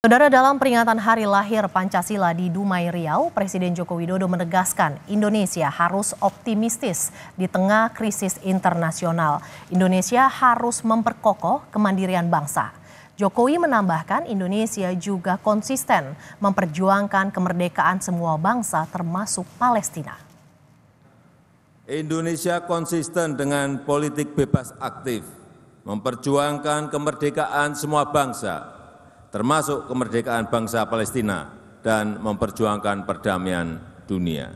Saudara, dalam peringatan Hari Lahir Pancasila di Dumai Riau, Presiden Joko Widodo menegaskan Indonesia harus optimistis di tengah krisis internasional. Indonesia harus memperkokoh kemandirian bangsa. Jokowi menambahkan Indonesia juga konsisten memperjuangkan kemerdekaan semua bangsa termasuk Palestina. Indonesia konsisten dengan politik bebas aktif, memperjuangkan kemerdekaan semua bangsa, termasuk kemerdekaan bangsa Palestina, dan memperjuangkan perdamaian dunia.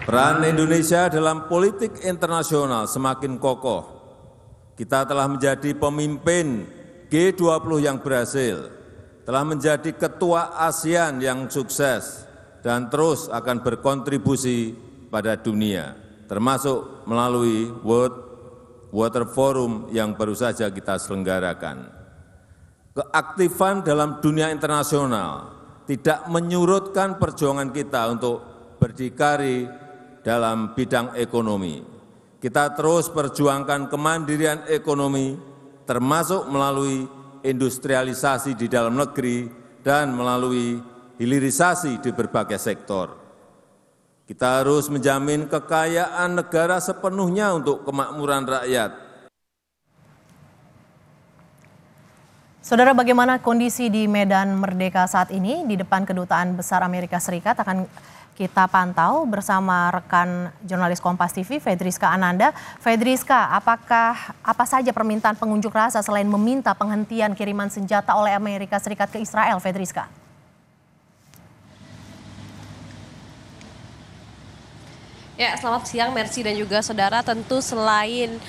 Peran Indonesia dalam politik internasional semakin kokoh. Kita telah menjadi pemimpin G20 yang berhasil, telah menjadi ketua ASEAN yang sukses, dan terus akan berkontribusi pada dunia, termasuk melalui World Water Forum yang baru saja kita selenggarakan. Keaktifan dalam dunia internasional tidak menyurutkan perjuangan kita untuk berdikari dalam bidang ekonomi. Kita terus perjuangkan kemandirian ekonomi, termasuk melalui industrialisasi di dalam negeri dan melalui hilirisasi di berbagai sektor. Kita harus menjamin kekayaan negara sepenuhnya untuk kemakmuran rakyat. Saudara, bagaimana kondisi di Medan Merdeka saat ini di depan Kedutaan Besar Amerika Serikat akan kita pantau bersama rekan jurnalis Kompas TV, Fedriska Ananda. Fedriska, apa saja permintaan pengunjuk rasa selain meminta penghentian kiriman senjata oleh Amerika Serikat ke Israel, Fedriska? Ya, selamat siang Mercy dan juga saudara. Tentu selain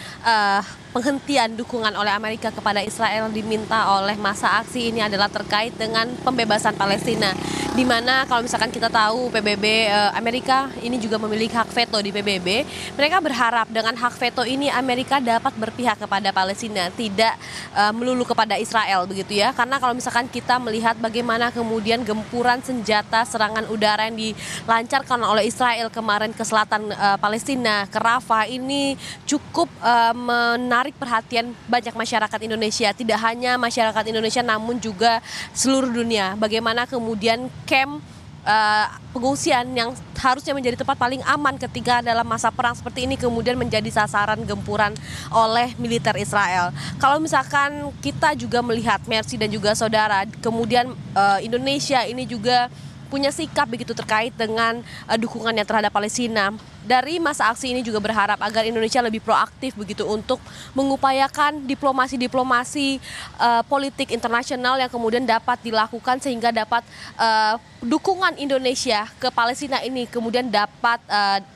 penghentian dukungan oleh Amerika kepada Israel diminta oleh massa aksi ini adalah terkait dengan pembebasan Palestina. Di mana kalau misalkan kita tahu PBB Amerika ini juga memiliki hak veto di PBB. Mereka berharap dengan hak veto ini Amerika dapat berpihak kepada Palestina, tidak melulu kepada Israel begitu ya. Karena kalau misalkan kita melihat bagaimana kemudian gempuran senjata serangan udara yang dilancarkan oleh Israel kemarin ke selatan Palestina, ke Rafah, ini cukup menarik perhatian banyak masyarakat Indonesia. Tidak hanya masyarakat Indonesia namun juga seluruh dunia. Bagaimana kemudian camp pengungsian yang harusnya menjadi tempat paling aman ketika dalam masa perang seperti ini kemudian menjadi sasaran gempuran oleh militer Israel. Kalau misalkan kita juga melihat Mercy dan juga saudara, kemudian Indonesia ini juga punya sikap begitu terkait dengan dukungannya terhadap Palestina. Dari masa aksi ini juga berharap agar Indonesia lebih proaktif begitu untuk mengupayakan diplomasi politik internasional yang kemudian dapat dilakukan sehingga dapat dukungan Indonesia ke Palestina ini kemudian dapat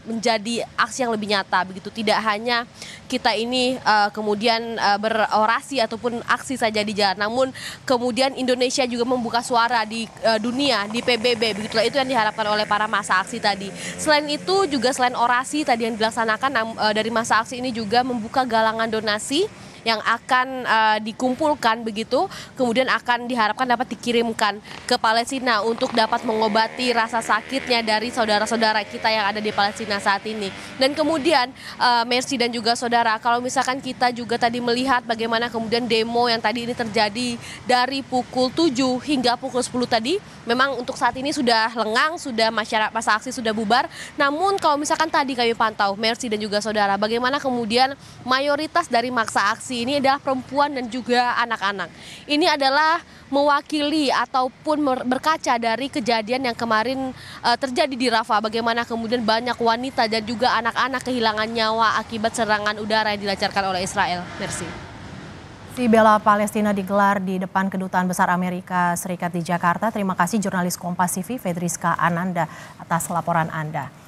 menjadi aksi yang lebih nyata begitu. Tidak hanya kita ini kemudian berorasi ataupun aksi saja di jalan, namun kemudian Indonesia juga membuka suara di dunia, di PBB begitulah, itu yang diharapkan oleh para massa aksi tadi. Selain itu juga selain orasi tadi yang dilaksanakan dari massa aksi ini juga membuka galangan donasi yang akan dikumpulkan begitu, kemudian akan diharapkan dapat dikirimkan ke Palestina untuk dapat mengobati rasa sakitnya dari saudara-saudara kita yang ada di Palestina saat ini. Dan kemudian Mercy dan juga saudara, kalau misalkan kita juga tadi melihat bagaimana kemudian demo yang tadi ini terjadi dari pukul 7 hingga pukul 10 tadi, memang untuk saat ini sudah lengang, sudah massa aksi sudah bubar. Namun kalau misalkan tadi kami pantau Mercy dan juga saudara, bagaimana kemudian mayoritas dari massa aksi ini adalah perempuan dan juga anak-anak. Ini adalah mewakili ataupun berkaca dari kejadian yang kemarin terjadi di Rafah. Bagaimana kemudian banyak wanita dan juga anak-anak kehilangan nyawa akibat serangan udara yang dilancarkan oleh Israel. Mercy. Si bela Palestina digelar di depan Kedutaan Besar Amerika Serikat di Jakarta. Terima kasih jurnalis Kompas TV Fedriska Ananda atas laporan Anda.